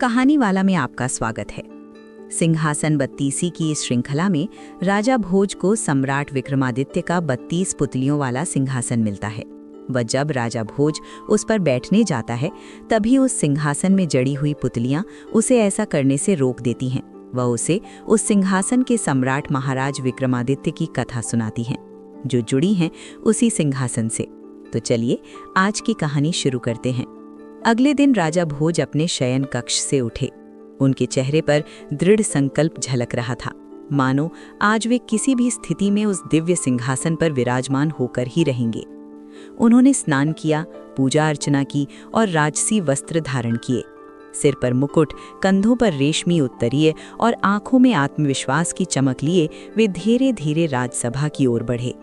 कहानी वाला में आपका स्वागत है। सिंहासन 32 की इस श्रृंखला में राजा भोज को सम्राट विक्रमादित्य का 32 पुतलियों वाला सिंहासन मिलता है। वह जब राजा भोज उस पर बैठने जाता है तभी उस सिंहासन में जड़ी हुई पुतलियां उसे ऐसा करने से रोक देती हैं। वह उसे उस सिंहासन के सम्राट महाराज विक्रमादित्य की कथा सुनाती हैं, जो जुड़ी हैं उसी सिंहासन से। तो चलिए आज की कहानी शुरू करते हैं। अगले दिन राजा भोज अपने शयन कक्ष से उठे। उनके चेहरे पर दृढ़ संकल्प झलक रहा था, मानो आज वे किसी भी स्थिति में उस दिव्य सिंहासन पर विराजमान होकर ही रहेंगे। उन्होंने स्नान किया, पूजा अर्चना की और राजसी वस्त्र धारण किए। सिर पर मुकुट, कंधों पर रेशमी उत्तरीय और आंखों में आत्मविश्वास की चमक लिए वे धीरे धीरे राजसभा की ओर बढ़े।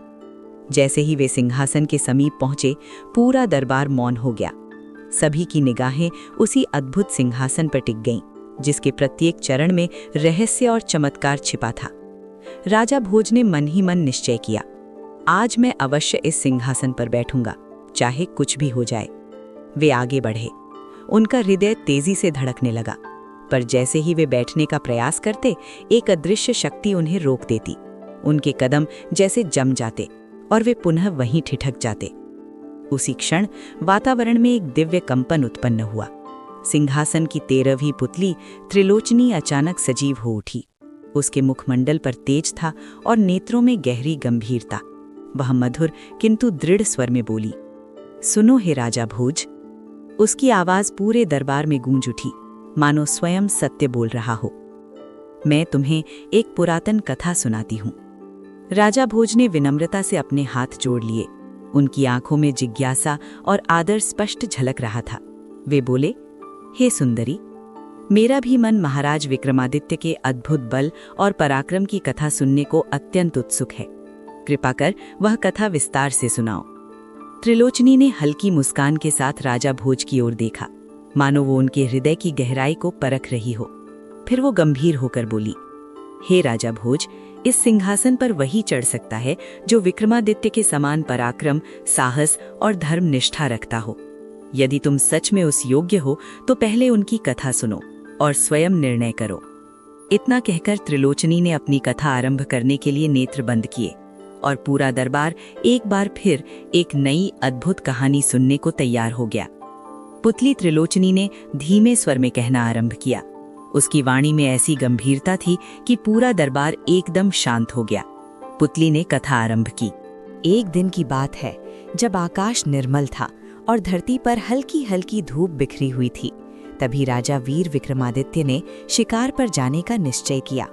जैसे ही वे सिंहासन के समीप पहुंचे, पूरा दरबार मौन हो गया। सभी की निगाहें उसी अद्भुत सिंहासन पर टिक गईं, जिसके प्रत्येक चरण में रहस्य और चमत्कार छिपा था। राजा भोज ने मन ही मन निश्चय किया, आज मैं अवश्य इस सिंहासन पर बैठूंगा, चाहे कुछ भी हो जाए। वे आगे बढ़े। उनका हृदय तेजी से धड़कने लगा, पर जैसे ही वे बैठने का प्रयास करते, एक अदृश्य शक्ति उन्हें रोक देती। उनके कदम जैसे जम जाते और वे पुनः वहीं ठिठक जाते। उसी क्षण वातावरण में एक दिव्य कंपन उत्पन्न हुआ। सिंहासन की 13वीं पुतली त्रिलोचनी अचानक सजीव हो उठी। उसके मुखमंडल पर तेज था और नेत्रों में गहरी गंभीरता। वह मधुर किंतु दृढ़ स्वर में बोली, सुनो हे राजा भोज। उसकी आवाज पूरे दरबार में गूंज उठी, मानो स्वयं सत्य बोल रहा हो। मैं तुम्हें एक पुरातन कथा सुनाती हूँ। राजा भोज ने विनम्रता से अपने हाथ जोड़ लिए। उनकी आंखों में जिज्ञासा और आदर स्पष्ट झलक रहा था। वे बोले, हे सुंदरी, मेरा भी मन महाराज विक्रमादित्य के अद्भुत बल और पराक्रम की कथा सुनने को अत्यंत उत्सुक है। कृपा कर वह कथा विस्तार से सुनाओ। त्रिलोचनी ने हल्की मुस्कान के साथ राजा भोज की ओर देखा, मानो वो उनके हृदय की गहराई को परख रही हो। फिर वो गंभीर होकर बोली, हे राजा भोज, इस सिंहासन पर वही चढ़ सकता है जो विक्रमादित्य के समान पराक्रम, साहस और धर्मनिष्ठा रखता हो। यदि तुम सच में उस योग्य हो तो पहले उनकी कथा सुनो और स्वयं निर्णय करो। इतना कहकर त्रिलोचनी ने अपनी कथा आरंभ करने के लिए नेत्र बंद किए और पूरा दरबार एक बार फिर एक नई अद्भुत कहानी सुनने को तैयार हो गया। पुतली त्रिलोचनी ने धीमे स्वर में कहना आरंभ किया। उसकी वाणी में ऐसी गंभीरता थी कि पूरा दरबार एकदम शांत हो गया। पुतली ने कथा आरंभ की। एक दिन की बात है जब आकाश निर्मल था और धरती पर हल्की हल्की धूप बिखरी हुई थी। तभी राजा वीर विक्रमादित्य ने शिकार पर जाने का निश्चय किया।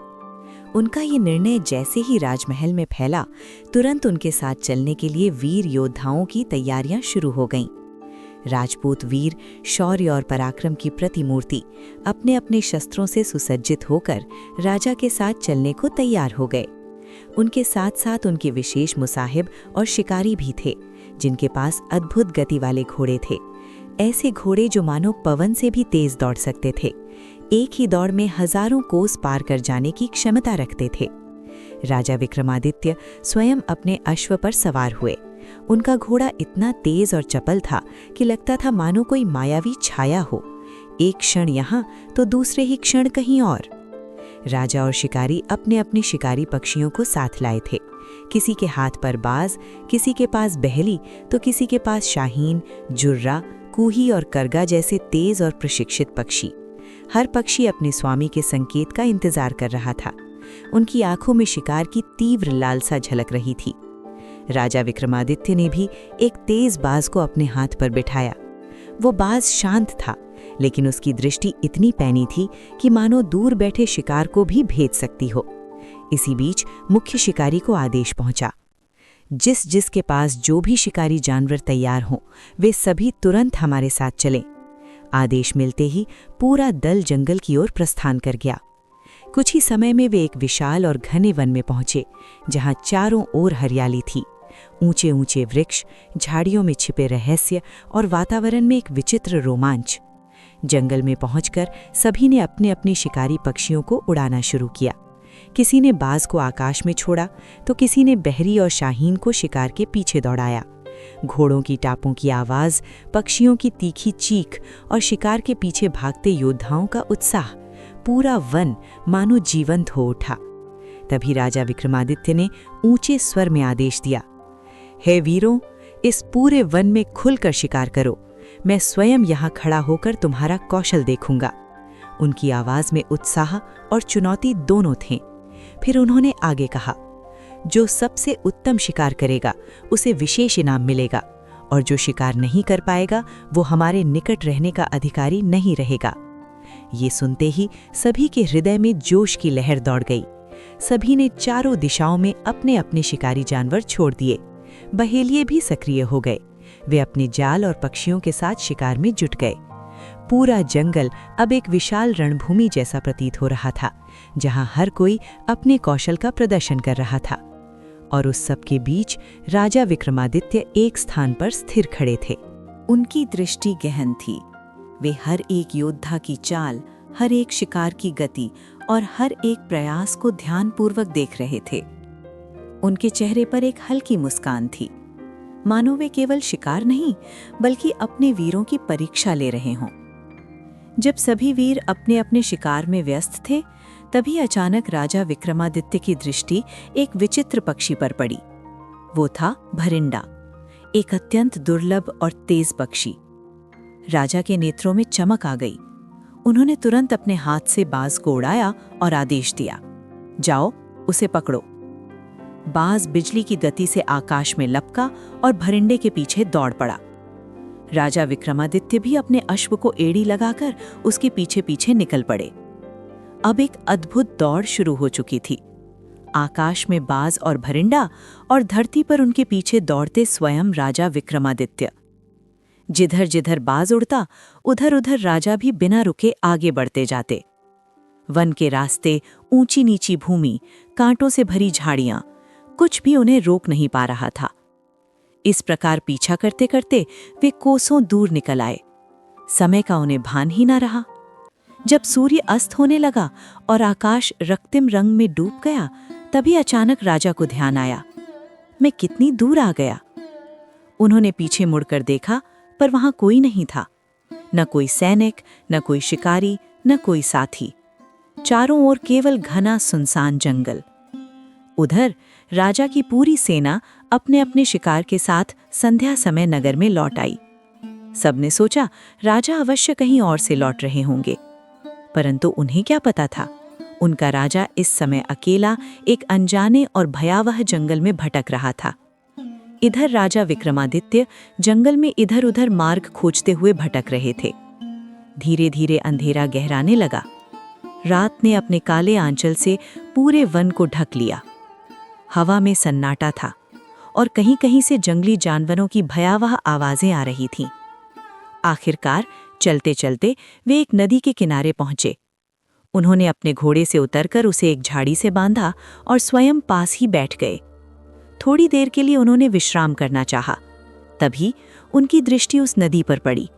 उनका ये निर्णय जैसे ही राजमहल में फैला, तुरंत उनके साथ चलने के लिए वीर योद्धाओं की तैयारियां शुरू हो गईं। राजपूत वीर शौर्य और पराक्रम की प्रतिमूर्ति अपने अपने शस्त्रों से सुसज्जित होकर राजा के साथ चलने को तैयार हो गए। उनके साथ साथ उनके विशेष मुसाहिब और शिकारी भी थे, जिनके पास अद्भुत गति वाले घोड़े थे। ऐसे घोड़े जो मानो पवन से भी तेज दौड़ सकते थे, एक ही दौड़ में हजारों कोस पार कर जाने की क्षमता रखते थे। राजा विक्रमादित्य स्वयं अपने अश्व पर सवार हुए। उनका घोड़ा इतना तेज और चपल था कि लगता था मानो कोई मायावी छाया हो, एक क्षण यहाँ तो दूसरे ही क्षण कहीं और। राजा और शिकारी अपने अपने शिकारी पक्षियों को साथ लाए थे। किसी के हाथ पर बाज, किसी के पास बहली तो किसी के पास शाहीन, जुर्रा, कूही और करगा जैसे तेज और प्रशिक्षित पक्षी। हर पक्षी अपने स्वामी के संकेत का इंतजार कर रहा था। उनकी आंखों में शिकार की तीव्र लालसा झलक रही थी। राजा विक्रमादित्य ने भी एक तेज बाज को अपने हाथ पर बिठाया। वो बाज शांत था, लेकिन उसकी दृष्टि इतनी पैनी थी कि मानो दूर बैठे शिकार को भी भेद सकती हो। इसी बीच मुख्य शिकारी को आदेश पहुंचा, जिसके पास जो भी शिकारी जानवर तैयार हों, वे सभी तुरंत हमारे साथ चलें। आदेश मिलते ही पूरा दल जंगल की ओर प्रस्थान कर गया। कुछ ही समय में वे एक विशाल और घने वन में पहुंचे, जहां चारों ओर हरियाली थी। ऊंचे ऊंचे वृक्ष, झाड़ियों में छिपे रहस्य और वातावरण में एक विचित्र रोमांच। जंगल में पहुंचकर सभी ने अपने अपने शिकारी पक्षियों को उड़ाना शुरू किया। किसी ने बाज को आकाश में छोड़ा तो किसी ने बहरी और शाहीन को शिकार के पीछे दौड़ाया। घोड़ों की टापों की आवाज़, पक्षियों की तीखी चीख और शिकार के पीछे भागते योद्धाओं का उत्साह, पूरा वन मानो जीवंत हो उठा। तभी राजा विक्रमादित्य ने ऊंचे स्वर में आदेश दिया, हे वीरों, इस पूरे वन में खुलकर शिकार करो। मैं स्वयं यहाँ खड़ा होकर तुम्हारा कौशल देखूंगा। उनकी आवाज में उत्साह और चुनौती दोनों थे। फिर उन्होंने आगे कहा, जो सबसे उत्तम शिकार करेगा उसे विशेष इनाम मिलेगा, और जो शिकार नहीं कर पाएगा वो हमारे निकट रहने का अधिकारी नहीं रहेगा। ये सुनते ही सभी के हृदय में जोश की लहर दौड़ गई। सभी ने चारों दिशाओं में अपने अपने शिकारी जानवर छोड़ दिए। बहेलिए भी सक्रिय हो गए। वे अपने जाल और पक्षियों के साथ शिकार में जुट गए। पूरा जंगल अब एक विशाल रणभूमि जैसा प्रतीत हो रहा था, जहां हर कोई अपने कौशल का प्रदर्शन कर रहा था। और उस सब के बीच राजा विक्रमादित्य एक स्थान पर स्थिर खड़े थे। उनकी दृष्टि गहन थी। वे हर एक योद्धा की चाल, हर एक शिकार की गति और हर एक प्रयास को ध्यानपूर्वक देख रहे थे। उनके चेहरे पर एक हल्की मुस्कान थी, मानो वे केवल शिकार नहीं बल्कि अपने वीरों की परीक्षा ले रहे हों। जब सभी वीर अपने अपने शिकार में व्यस्त थे, तभी अचानक राजा विक्रमादित्य की दृष्टि एक विचित्र पक्षी पर पड़ी। वो था भरिंडा, एक अत्यंत दुर्लभ और तेज पक्षी। राजा के नेत्रों में चमक आ गई। उन्होंने तुरंत अपने हाथ से बाज को उड़ाया और आदेश दिया, जाओ उसे पकड़ो। बाज बिजली की गति से आकाश में लपका और भरिंडे के पीछे दौड़ पड़ा। राजा विक्रमादित्य भी अपने अश्व को एड़ी लगाकर उसके पीछे पीछे निकल पड़े। अब एक अद्भुत दौड़ शुरू हो चुकी थी। आकाश में बाज और भरिंडा, और धरती पर उनके पीछे दौड़ते स्वयं राजा विक्रमादित्य। जिधर जिधर बाज उड़ता, उधर उधर राजा भी बिना रुके आगे बढ़ते जाते। वन के रास्ते, ऊंची नीची भूमि, कांटों से भरी झाड़ियां, कुछ भी उन्हें रोक नहीं पा रहा था। इस प्रकार पीछा करते करते वे कोसों दूर निकल आए। समय का उन्हें भान ही ना रहा। जब सूर्य अस्त होने लगा और आकाश रक्तिम रंग में डूब गया, तभी अचानक राजा को ध्यान आया, मैं कितनी दूर आ गया। उन्होंने पीछे मुड़कर देखा, पर वहां कोई नहीं था। न कोई सैनिक, न कोई शिकारी, न कोई साथी। चारों ओर केवल घना सुनसान जंगल। उधर राजा की पूरी सेना अपने अपने शिकार के साथ संध्या समय नगर में लौट आई। सबने सोचा राजा अवश्य कहीं और से लौट रहे होंगे, परंतु उन्हें क्या पता था, उनका राजा इस समय अकेला एक अनजाने और भयावह जंगल में भटक रहा था। इधर राजा विक्रमादित्य जंगल में इधर उधर मार्ग खोजते हुए भटक रहे थे। धीरे धीरे अंधेरा गहराने लगा। रात ने अपने काले आंचल से पूरे वन को ढक लिया। हवा में सन्नाटा था और कहीं कहीं से जंगली जानवरों की भयावह आवाजें आ रही थीं। आखिरकार चलते चलते वे एक नदी के किनारे पहुंचे। उन्होंने अपने घोड़े से उतरकर उसे एक झाड़ी से बांधा और स्वयं पास ही बैठ गए। थोड़ी देर के लिए उन्होंने विश्राम करना चाहा। तभी उनकी दृष्टि उस नदी पर पड़ी।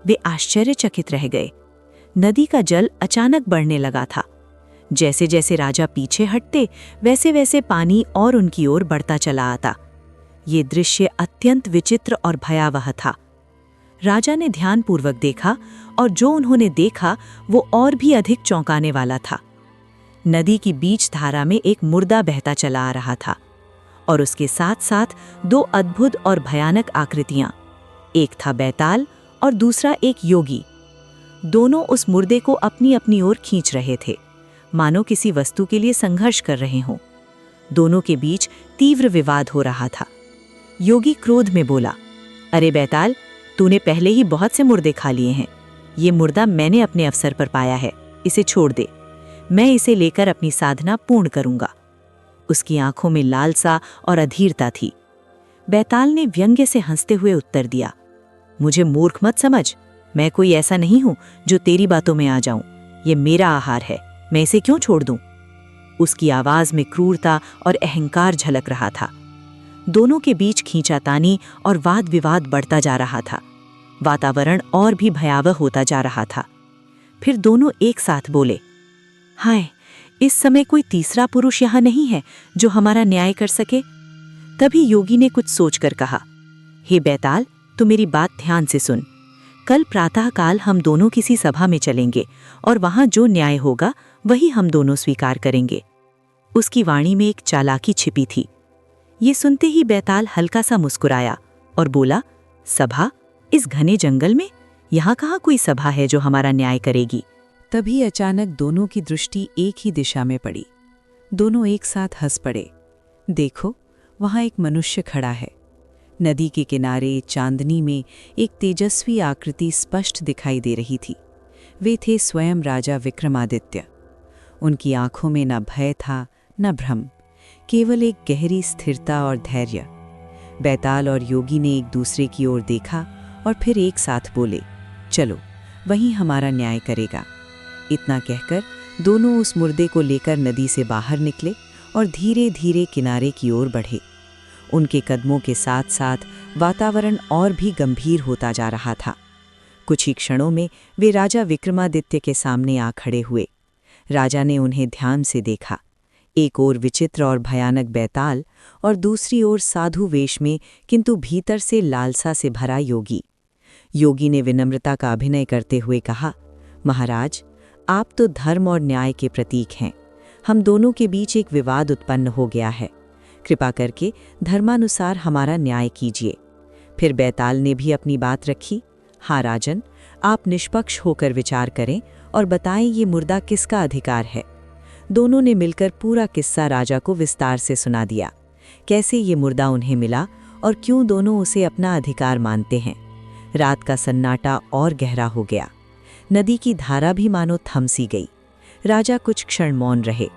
वे आश्चर्यचकित रह गए। नदी का जल अचानक बढ़ने लगा था। जैसे जैसे राजा पीछे हटते, वैसे वैसे पानी और उनकी ओर बढ़ता चला आता। ये दृश्य अत्यंत विचित्र और भयावह था। राजा ने ध्यानपूर्वक देखा, और जो उन्होंने देखा वो और भी अधिक चौंकाने वाला था। नदी की बीच धारा में एक मुर्दा बहता चला आ रहा था, और उसके साथ साथ दो अद्भुत और भयानक आकृतियां, एक था बैताल और दूसरा एक योगी। दोनों उस मुर्दे को अपनी अपनी ओर खींच रहे थे, मानो किसी वस्तु के लिए संघर्ष कर रहे हों। दोनों के बीच तीव्र विवाद हो रहा था। योगी क्रोध में बोला, अरे बैताल, तूने पहले ही बहुत से मुर्दे खा लिए हैं। ये मुर्दा मैंने अपने अवसर पर पाया है, इसे छोड़ दे। मैं इसे लेकर अपनी साधना पूर्ण करूंगा। उसकी आंखों में लालसा और अधीरता थी। बैताल ने व्यंग्य से हंसते हुए उत्तर दिया, मुझे मूर्ख मत समझ। मैं कोई ऐसा नहीं हूं जो तेरी बातों में आ जाऊं। ये मेरा आहार है, मैं इसे क्यों छोड़ दूं? उसकी आवाज में क्रूरता और अहंकार झलक रहा था। दोनों के बीच खींचातानी और वाद विवाद बढ़ता जा रहा था। वातावरण और भी भयावह होता जा रहा था। फिर दोनों एक साथ बोले, हाय, इस समय कोई तीसरा पुरुष यहाँ नहीं है जो हमारा न्याय कर सके। तभी योगी ने कुछ सोचकर कहा, हे बैताल, तू मेरी बात ध्यान से सुन। कल प्रातःकाल हम दोनों किसी सभा में चलेंगे और वहां जो न्याय होगा वही हम दोनों स्वीकार करेंगे। उसकी वाणी में एक चालाकी छिपी थी। ये सुनते ही बैताल हल्का सा मुस्कुराया और बोला, सभा? इस घने जंगल में? यहाँ कहाँ कोई सभा है जो हमारा न्याय करेगी? तभी अचानक दोनों की दृष्टि एक ही दिशा में पड़ी। दोनों एक साथ हंस पड़े। देखो, वहाँ एक मनुष्य खड़ा है। नदी के किनारे चांदनी में एक तेजस्वी आकृति स्पष्ट दिखाई दे रही थी। वे थे स्वयं राजा विक्रमादित्य। उनकी आंखों में न भय था न भ्रम, केवल एक गहरी स्थिरता और धैर्य। बैताल और योगी ने एक दूसरे की ओर देखा और फिर एक साथ बोले, चलो, वहीं हमारा न्याय करेगा। इतना कहकर दोनों उस मुर्दे को लेकर नदी से बाहर निकले और धीरे धीरे किनारे की ओर बढ़े। उनके कदमों के साथ साथ वातावरण और भी गंभीर होता जा रहा था। कुछ ही क्षणों में वे राजा विक्रमादित्य के सामने आ खड़े हुए। राजा ने उन्हें ध्यान से देखा। एक ओर विचित्र और भयानक बैताल और दूसरी ओर साधु वेश में किंतु भीतर से लालसा से भरा योगी। योगी ने विनम्रता का अभिनय करते हुए कहा, महाराज, आप तो धर्म और न्याय के प्रतीक हैं। हम दोनों के बीच एक विवाद उत्पन्न हो गया है। कृपा करके धर्मानुसार हमारा न्याय कीजिए। फिर बैताल ने भी अपनी बात रखी। हाँ राजन, आप निष्पक्ष होकर विचार करें और बताएं ये मुर्दा किसका अधिकार है। दोनों ने मिलकर पूरा किस्सा राजा को विस्तार से सुना दिया। कैसे ये मुर्दा उन्हें मिला और क्यों दोनों उसे अपना अधिकार मानते हैं। रात का सन्नाटा और गहरा हो गया। नदी की धारा भी मानो थम सी गई। राजा कुछ क्षण मौन रहे।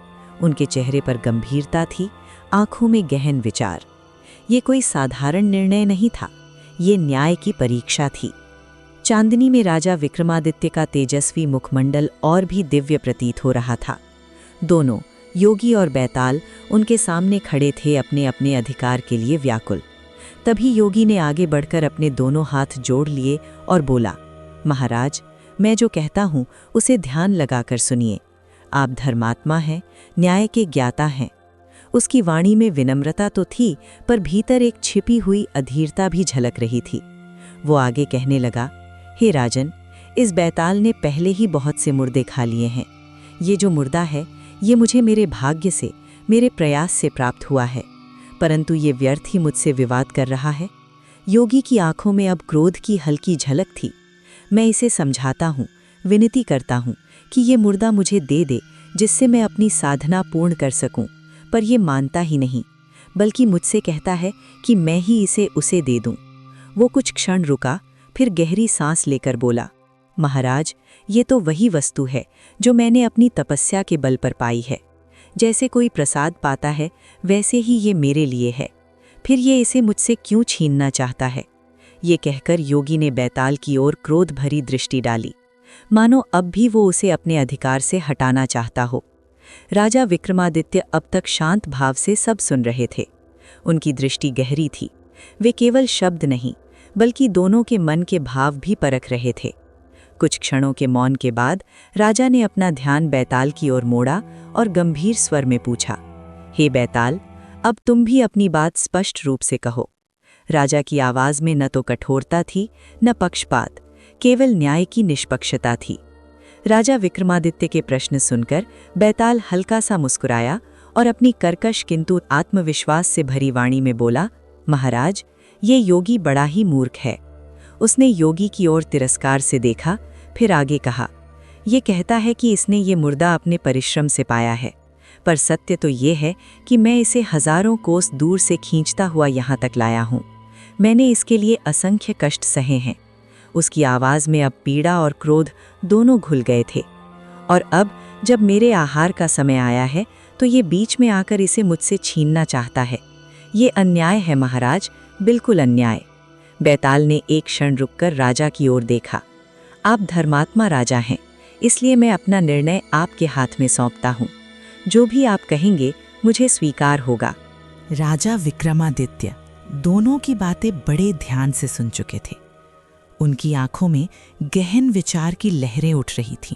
उनके चेहरे पर गंभीरता थी, आंखों में गहन विचार। ये कोई साधारण निर्णय नहीं था, ये न्याय की परीक्षा थी। चांदनी में राजा विक्रमादित्य का तेजस्वी मुखमंडल और भी दिव्य प्रतीत हो रहा था। दोनों, योगी और बैताल, उनके सामने खड़े थे अपने अपने अधिकार के लिए व्याकुल। तभी योगी ने आगे बढ़कर अपने दोनों हाथ जोड़ लिए और बोला, महाराज, मैं जो कहता हूँ उसे ध्यान लगाकर सुनिए। आप धर्मात्मा हैं, न्याय के ज्ञाता हैं। उसकी वाणी में विनम्रता तो थी, पर भीतर एक छिपी हुई अधीरता भी झलक रही थी। वो आगे कहने लगा, हे राजन, इस बैताल ने पहले ही बहुत से मुर्दे खा लिए हैं। ये जो मुर्दा है, ये मुझे मेरे भाग्य से, मेरे प्रयास से प्राप्त हुआ है, परंतु ये व्यर्थ ही मुझसे विवाद कर रहा है। योगी की आंखों में अब क्रोध की हल्की झलक थी। मैं इसे समझाता हूँ, विनती करता हूँ कि ये मुर्दा मुझे दे दे, जिससे मैं अपनी साधना पूर्ण कर सकूं, पर ये मानता ही नहीं, बल्कि मुझसे कहता है कि मैं ही इसे उसे दे दूं। वो कुछ क्षण रुका, फिर गहरी सांस लेकर बोला, महाराज, ये तो वही वस्तु है जो मैंने अपनी तपस्या के बल पर पाई है। जैसे कोई प्रसाद पाता है, वैसे ही ये मेरे लिए है। फिर ये इसे मुझसे क्यों छीनना चाहता है। ये कहकर योगी ने बैताल की ओर क्रोध भरी दृष्टि डाली, मानो अब भी वो उसे अपने अधिकार से हटाना चाहता हो। राजा विक्रमादित्य अब तक शांत भाव से सब सुन रहे थे। उनकी दृष्टि गहरी थी। वे केवल शब्द नहीं, बल्कि दोनों के मन के भाव भी परख रहे थे। कुछ क्षणों के मौन के बाद राजा ने अपना ध्यान बैताल की ओर मोड़ा और गंभीर स्वर में पूछा, हे बैताल, अब तुम भी अपनी बात स्पष्ट रूप से कहो। राजा की आवाज में न तो कठोरता थी, न पक्षपात, केवल न्याय की निष्पक्षता थी। राजा विक्रमादित्य के प्रश्न सुनकर बैताल हल्का सा मुस्कुराया और अपनी कर्कश किंतु आत्मविश्वास से भरी वाणी में बोला, महाराज, ये योगी बड़ा ही मूर्ख है। उसने योगी की ओर तिरस्कार से देखा, फिर आगे कहा, ये कहता है कि इसने ये मुर्दा अपने परिश्रम से पाया है, पर सत्य तो ये है कि मैं इसे हजारों कोस दूर से खींचता हुआ यहाँ तक लाया हूँ। मैंने इसके लिए असंख्य कष्ट सहे हैं। उसकी आवाज़ में अब पीड़ा और क्रोध दोनों घुल गए थे। और अब जब मेरे आहार का समय आया है, तो ये बीच में आकर इसे मुझसे छीनना चाहता है। ये अन्याय है महाराज, बिल्कुल अन्याय। बैताल ने एक क्षण रुककर राजा की ओर देखा। आप धर्मात्मा राजा हैं, इसलिए मैं अपना निर्णय आपके हाथ में सौंपता हूँ। जो भी आप कहेंगे मुझे स्वीकार होगा। राजा विक्रमादित्य दोनों की बातें बड़े ध्यान से सुन चुके थे। उनकी आंखों में गहन विचार की लहरें उठ रही थीं।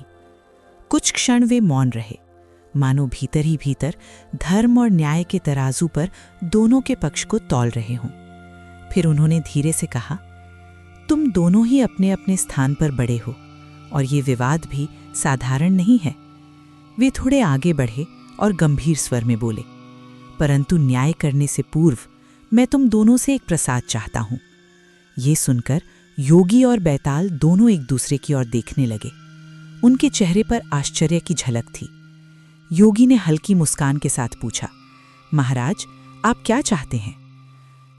कुछ क्षण वे मौन रहे, मानो भीतर ही भीतर धर्म और न्याय के तराजू पर दोनों के पक्ष को तौल रहे हों। फिर उन्होंने धीरे से कहा, तुम दोनों ही अपने अपने स्थान पर बड़े हो और ये विवाद भी साधारण नहीं है। वे थोड़े आगे बढ़े और गंभीर स्वर में बोले, परंतु न्याय करने से पूर्व मैं तुम दोनों से एक प्रसाद चाहता हूं। ये सुनकर योगी और बैताल दोनों एक दूसरे की ओर देखने लगे। उनके चेहरे पर आश्चर्य की झलक थी। योगी ने हल्की मुस्कान के साथ पूछा, महाराज, आप क्या चाहते हैं?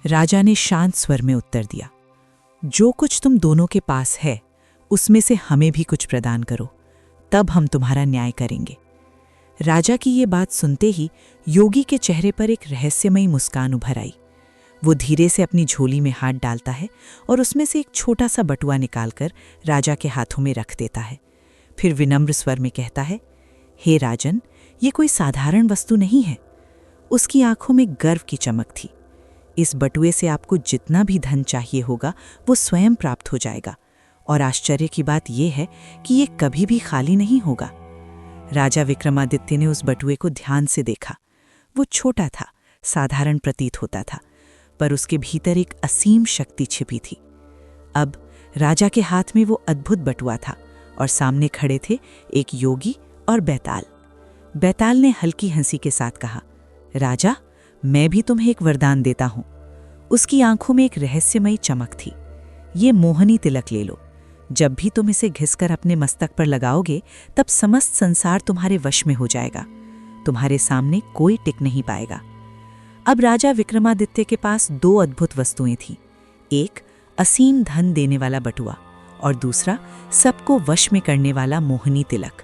राजा ने शांत स्वर में उत्तर दिया, जो कुछ तुम दोनों के पास है उसमें से हमें भी कुछ प्रदान करो, तब हम तुम्हारा न्याय करेंगे। राजा की ये बात सुनते ही योगी के चेहरे पर एक रहस्यमयी मुस्कान उभर आई। वो धीरे से अपनी झोली में हाथ डालता है और उसमें से एक छोटा सा बटुआ निकालकर राजा के हाथों में रख देता है। फिर विनम्र स्वर में कहता है, हे राजन, ये कोई साधारण वस्तु नहीं है। उसकी आंखों में गर्व की चमक थी। इस बटुए से आपको जितना भी धन चाहिए होगा वो स्वयं प्राप्त हो जाएगा, और आश्चर्य की बात यह है कि ये कभी भी खाली नहीं होगा। राजा विक्रमादित्य ने उस बटुए को ध्यान से देखा। वो छोटा था, साधारण प्रतीत होता था, पर उसके भीतर एक असीम शक्ति छिपी थी। अब राजा के हाथ में वो अद्भुत बटुआ था और सामने खड़े थे एक योगी और बैताल। बैताल ने हल्की हंसी के साथ कहा, राजा, मैं भी तुम्हें एक वरदान देता हूं। उसकी आंखों में एक रहस्यमयी चमक थी। ये मोहनी तिलक ले लो। जब भी तुम इसे घिसकर अपने मस्तक पर लगाओगे तब समस्त संसार तुम्हारे वश में हो जाएगा। तुम्हारे सामने कोई टिक नहीं पाएगा। अब राजा विक्रमादित्य के पास दो अद्भुत वस्तुएं थीं। एक असीम धन देने वाला बटुआ और दूसरा सबको वश में करने वाला मोहनी तिलक।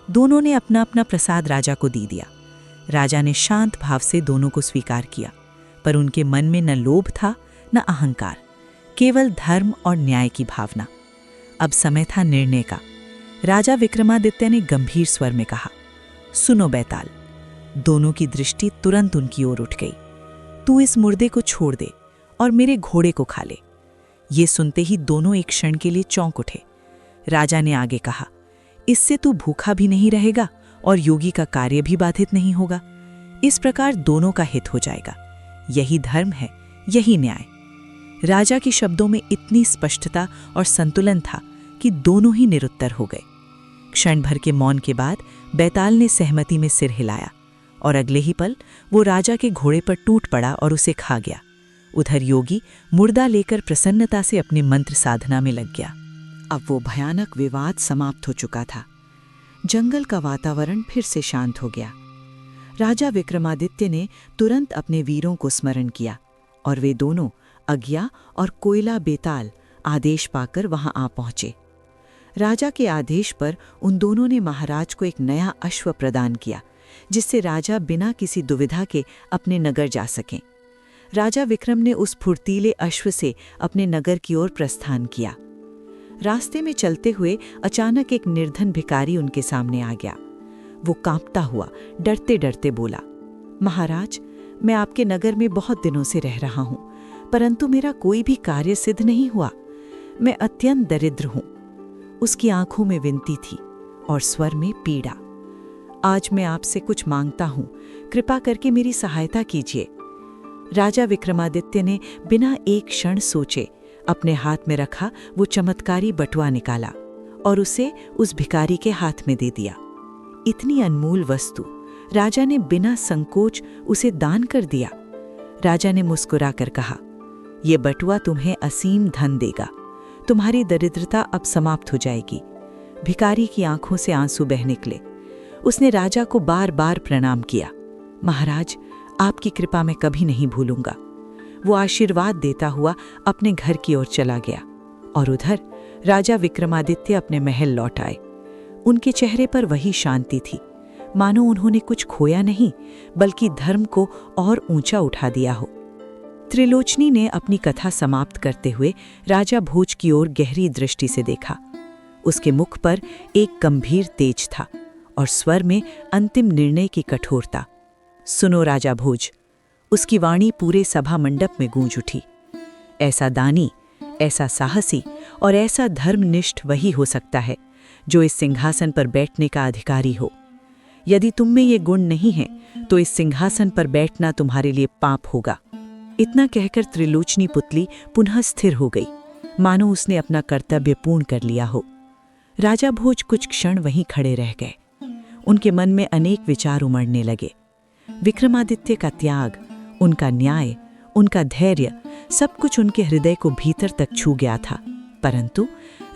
दोनों ने अपना अपना प्रसाद राजा को दे दिया। राजा ने शांत भाव से दोनों को स्वीकार किया, पर उनके मन में न लोभ था न अहंकार, केवल धर्म और न्याय की भावना। अब समय था निर्णय का। राजा विक्रमादित्य ने गंभीर स्वर में कहा, सुनो बैताल। दोनों की दृष्टि तुरंत उनकी ओर उठ गई। तू इस मुर्दे को छोड़ दे और मेरे घोड़े को खा ले। ये सुनते ही दोनों एक क्षण के लिए चौंक उठे। राजा ने आगे कहा, इससे तू भूखा भी नहीं रहेगा और योगी का कार्य भी बाधित नहीं होगा। इस प्रकार दोनों का हित हो जाएगा। यही धर्म है, यही न्याय। राजा के शब्दों में इतनी स्पष्टता और संतुलन था कि दोनों ही निरुत्तर हो गए। क्षण भर के मौन के बाद बैताल ने सहमति में सिर हिलाया और अगले ही पल वो राजा के घोड़े पर टूट पड़ा और उसे खा गया। उधर योगी मुर्दा लेकर प्रसन्नता से अपने मंत्र साधना में लग गया। अब वो भयानक विवाद समाप्त हो चुका था। जंगल का वातावरण फिर से शांत हो गया। राजा विक्रमादित्य ने तुरंत अपने वीरों को स्मरण किया और वे दोनों अज्ञा और कोयला बेताल आदेश पाकर वहां आ पहुंचे। राजा के आदेश पर उन दोनों ने महाराज को एक नया अश्व प्रदान किया, जिससे राजा बिना किसी दुविधा के अपने नगर जा सकें। राजा विक्रम ने उस फुर्तीले अश्व से अपने नगर की ओर प्रस्थान किया। रास्ते में चलते हुए अचानक एक निर्धन भिखारी उनके सामने आ गया। वो कांपता हुआ डरते डरते बोला, महाराज, मैं आपके नगर में बहुत दिनों से रह रहा हूं, परंतु मेरा कोई भी कार्य सिद्ध नहीं हुआ। मैं अत्यंत दरिद्र हूं। उसकी आंखों में विनती थी और स्वर में पीड़ा। आज मैं आपसे कुछ मांगता हूं, कृपा करके मेरी सहायता कीजिए। राजा विक्रमादित्य ने बिना एक क्षण सोचे अपने हाथ में रखा वो चमत्कारी बटुआ निकाला और उसे उस भिखारी के हाथ में दे दिया। इतनी अनमोल वस्तु राजा ने बिना संकोच उसे दान कर दिया। राजा ने मुस्कुराकर कहा, ये बटुआ तुम्हें असीम धन देगा। तुम्हारी दरिद्रता अब समाप्त हो जाएगी। भिखारी की आंखों से आंसू बह निकले। उसने राजा को बार बार प्रणाम किया। महाराज, आपकी कृपा मैं कभी नहीं भूलूंगा। वो आशीर्वाद देता हुआ अपने घर की ओर चला गया और उधर राजा विक्रमादित्य अपने महल लौट आए। उनके चेहरे पर वही शांति थी, मानो उन्होंने कुछ खोया नहीं बल्कि धर्म को और ऊंचा उठा दिया हो। त्रिलोचनी ने अपनी कथा समाप्त करते हुए राजा भोज की ओर गहरी दृष्टि से देखा। उसके मुख पर एक गंभीर तेज था और स्वर में अंतिम निर्णय की कठोरता। सुनो राजा भोज। उसकी वाणी पूरे सभा मंडप में गूंज उठी। ऐसा दानी, ऐसा साहसी और ऐसा धर्मनिष्ठ वही हो सकता है जो इस सिंहासन पर बैठने का अधिकारी हो। यदि तुम में ये गुण नहीं है तो इस सिंहासन पर बैठना तुम्हारे लिए पाप होगा। इतना कहकर त्रिलोचनी पुतली पुनः स्थिर हो गई, मानो उसने अपना कर्तव्य पूर्ण कर लिया हो। राजा भोज कुछ क्षण वहीं खड़े रह गए। उनके मन में अनेक विचार उमड़ने लगे। विक्रमादित्य का त्याग, उनका न्याय, उनका धैर्य, सब कुछ उनके हृदय को भीतर तक छू गया था। परंतु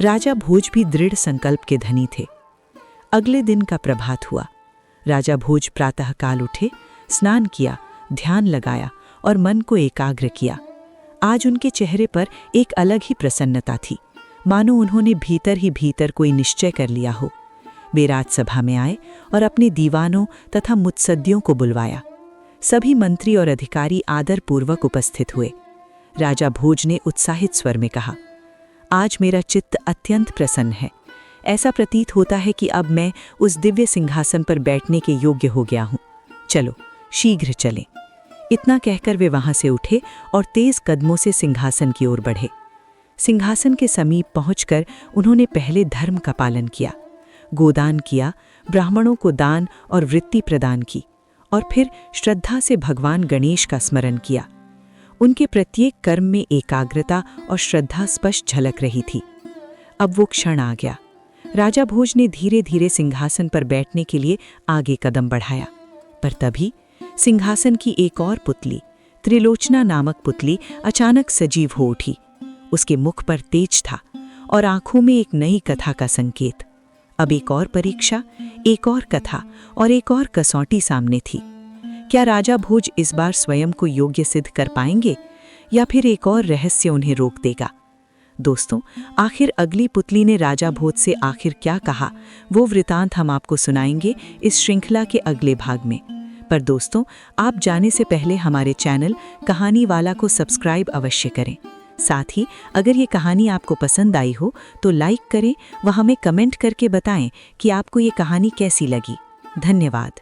राजा भोज भी दृढ़ संकल्प के धनी थे। अगले दिन का प्रभात हुआ। राजा भोज प्रातःकाल उठे, स्नान किया, ध्यान लगाया और मन को एकाग्र किया। आज उनके चेहरे पर एक अलग ही प्रसन्नता थी, मानो उन्होंने भीतर ही भीतर कोई निश्चय कर लिया हो। वे राजसभा में आए और अपने दीवानों तथा मुत्सद्दियों को बुलवाया। सभी मंत्री और अधिकारी आदरपूर्वक उपस्थित हुए। राजा भोज ने उत्साहित स्वर में कहा, आज मेरा चित्त अत्यंत प्रसन्न है। ऐसा प्रतीत होता है कि अब मैं उस दिव्य सिंहासन पर बैठने के योग्य हो गया हूँ। चलो शीघ्र चलें। इतना कहकर वे वहां से उठे और तेज कदमों से सिंहासन की ओर बढ़े। सिंहासन के समीप पहुंचकर उन्होंने पहले धर्म का पालन किया, गोदान किया, ब्राह्मणों को दान और वृत्ति प्रदान की और फिर श्रद्धा से भगवान गणेश का स्मरण किया। उनके प्रत्येक कर्म में एकाग्रता और श्रद्धा स्पष्ट झलक रही थी। अब वो क्षण आ गया। राजा भोज ने धीरे धीरे सिंहासन पर बैठने के लिए आगे कदम बढ़ाया, पर तभी सिंहासन की एक और पुतली, त्रिलोचना नामक पुतली, अचानक सजीव हो उठी। उसके मुख पर तेज था और आंखों में एक नई कथा का संकेत। अब एक और परीक्षा, एक और कथा और एक और कसौटी सामने थी। क्या राजा भोज इस बार स्वयं को योग्य सिद्ध कर पाएंगे या फिर एक और रहस्य उन्हें रोक देगा? दोस्तों, आखिर अगली पुतली ने राजा भोज से आखिर क्या कहा, वो वृतांत हम आपको सुनाएंगे इस श्रृंखला के अगले भाग में। पर दोस्तों, आप जाने से पहले हमारे चैनल कहानी वाला को सब्सक्राइब अवश्य करें। साथ ही अगर ये कहानी आपको पसंद आई हो तो लाइक करें व हमें कमेंट करके बताएं कि आपको ये कहानी कैसी लगी। धन्यवाद।